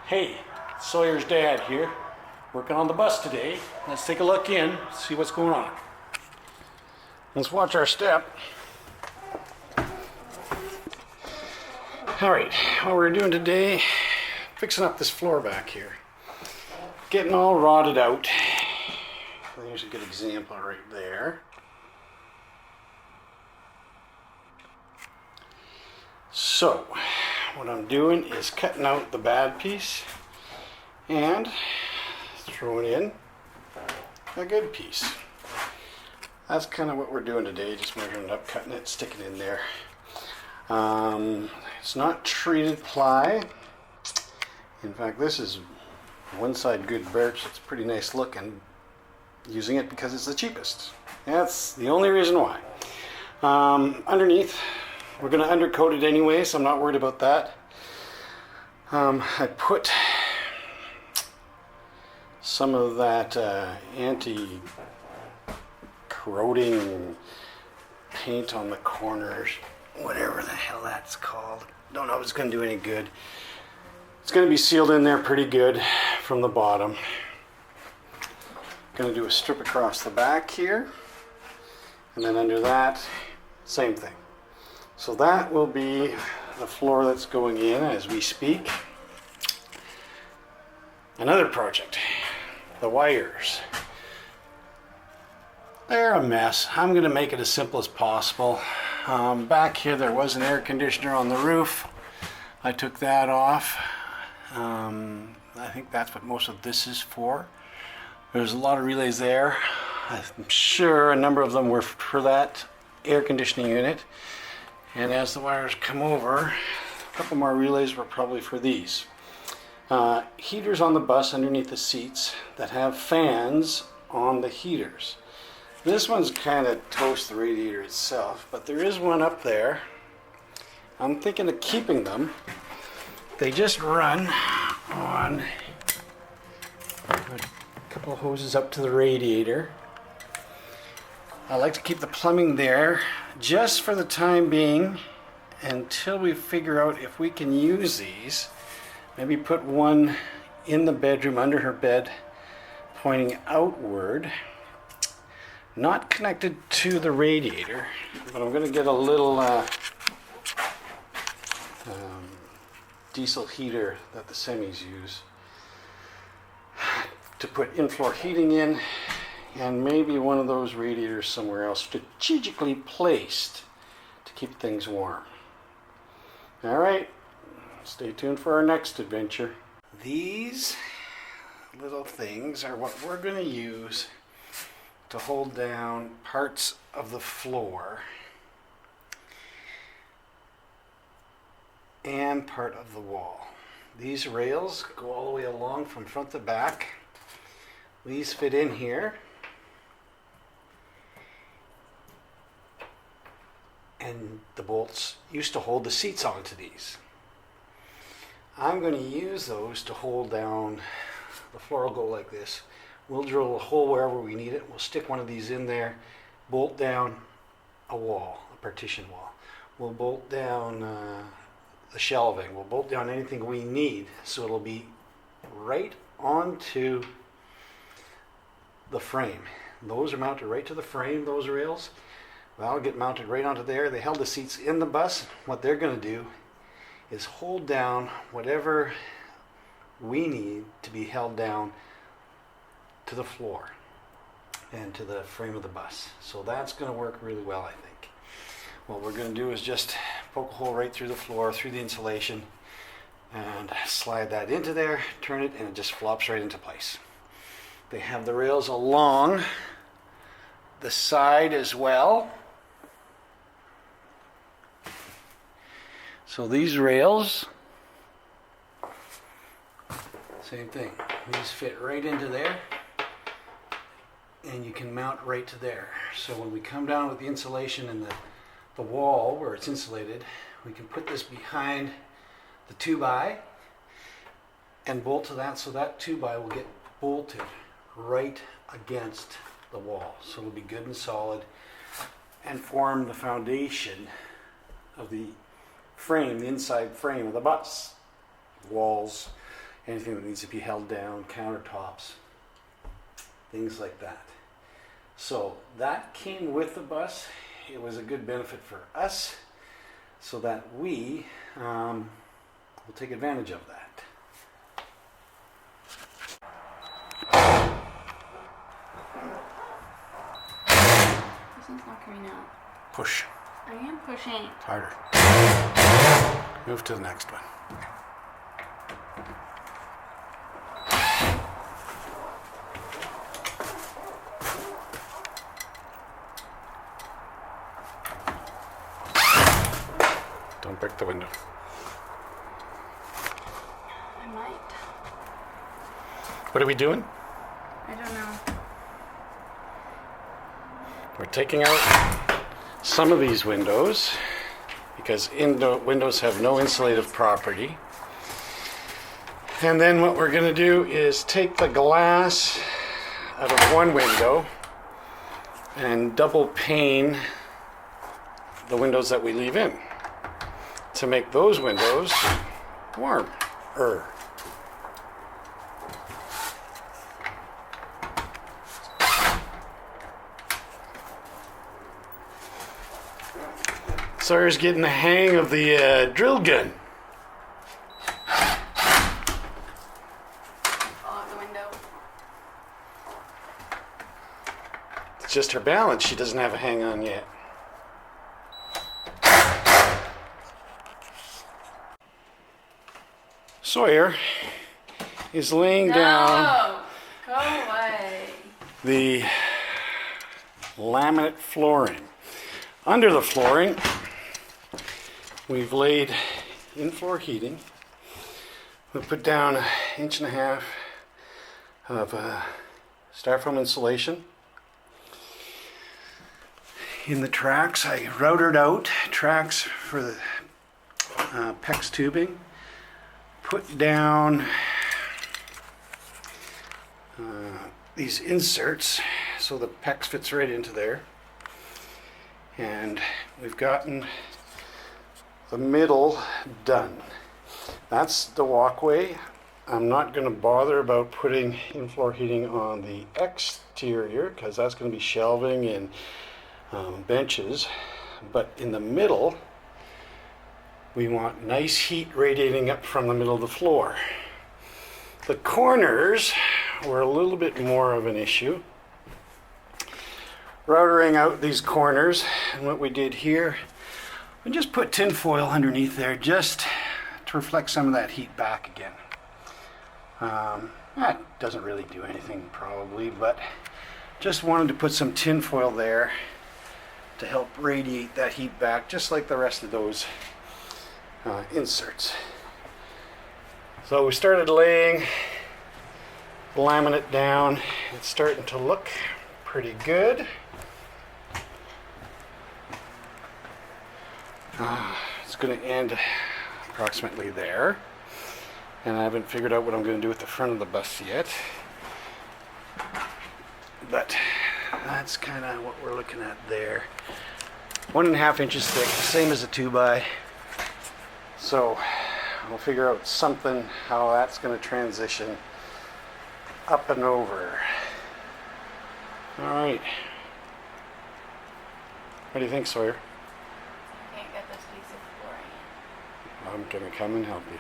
Hey, Sawyer's dad here, working on the bus today. Let's take a look in, see what's going on. Let's watch our step. All right, what we're doing today, fixing up this floor back here. Getting all rotted out. There's a good example right there. So, what I'm doing is cutting out the bad piece and throwing in a good piece. That's kind of what we're doing today, just measuring it up, cutting it, sticking it in there. It's not treated ply. In fact, this is one side good birch. It's pretty nice looking. Using it because it's the cheapest. That's the only reason why. Underneath, we're going to undercoat it anyway, so I'm not worried about that. I put some of that anti-corroding paint on the corners, whatever the hell that's called. Don't know if it's going to do any good. It's going to be sealed in there pretty good from the bottom. Going to do a strip across the back here, and then under that, same thing. So that will be the floor that's going in as we speak. Another project, the wires. They're a mess. I'm going to make it as simple as possible. Back here there was an air conditioner on the roof. I took that off. I think that's what most of this is for. There's a lot of relays there. I'm sure a number of them were for that air conditioning unit. And as the wires come over, a couple more relays were probably for these. Heaters on the bus underneath the seats that have fans on the heaters. This one's kind of toast the radiator itself, but there is one up there. I'm thinking of keeping them. They just run on a couple of hoses up to the radiator. I like to keep the plumbing there just for the time being until we figure out if we can use these. Maybe put one in the bedroom under her bed pointing outward, not connected to the radiator, but I'm going to get a little diesel heater that the semis use to put infloor heating in, and maybe one of those radiators somewhere else strategically placed to keep things warm. All right, stay tuned for our next adventure. These little things are what we're going to use to hold down parts of the floor and part of the wall. These rails go all the way along from front to back. These fit in here. And the bolts used to hold the seats onto these. I'm going to use those to hold down. The floor will go like this. We'll drill a hole wherever we need it. We'll stick one of these in there, bolt down a wall, a partition wall. We'll bolt down the shelving. We'll bolt down anything we need so it'll be right onto the frame. Those are mounted right to the frame, those rails. That'll get mounted right onto there. They held the seats in the bus. What they're going to do is hold down whatever we need to be held down to the floor and to the frame of the bus. So that's going to work really well, I think. What we're going to do is just poke a hole right through the floor, through the insulation, and slide that into there, turn it, and it just flops right into place. They have the rails along the side as well. So these rails, same thing. These fit right into there, and you can mount right to there. So when we come down with the insulation and the wall where it's insulated, we can put this behind the 2x and bolt to that, so that 2x will get bolted right against the wall. So it'll be good and solid and form the foundation of the frame, the inside frame of the bus. Walls anything that needs to be held down, countertops, things like that. So that came with the bus. It was a good benefit for us, so that we will take advantage of that. This one's not coming out. Push. I am pushing. Harder. Move to the next one. Don't break the window. I might. What are we doing? I don't know. We're taking out some of these windows because windows have no insulative property. And then what we're going to do is take the glass out of one window and double pane the windows that we leave in to make those windows warmer. Sawyer's getting the hang of the drill gun. Fall out the window. It's just her balance she doesn't have a hang on yet. Sawyer is laying down Go away. the laminate flooring. Under the flooring, we've laid in-floor heating. We've put down 1.5 inches of styrofoam insulation. In the tracks, I routed out tracks for the PEX tubing. Put down these inserts so the PEX fits right into there. And we've gotten the middle done. That's the walkway. I'm not going to bother about putting in-floor heating on the exterior because that's going to be shelving and benches. But in the middle, we want nice heat radiating up from the middle of the floor. The corners were a little bit more of an issue. Routering out these corners, and what we did here, we just put tin foil underneath there just to reflect some of that heat back again. That doesn't really do anything probably, but just wanted to put some tin foil there to help radiate that heat back, just like the rest of those inserts. So we started laying the laminate down. It's starting to look pretty good. It's going to end approximately there, and I haven't figured out what I'm going to do with the front of the bus yet, but that's kind of what we're looking at there. 1.5 inches thick, same as a 2x, so we'll figure out something how that's going to transition up and over. All right, what do you think, Sawyer? I can't get this piece of flooring in. I'm gonna come and help you.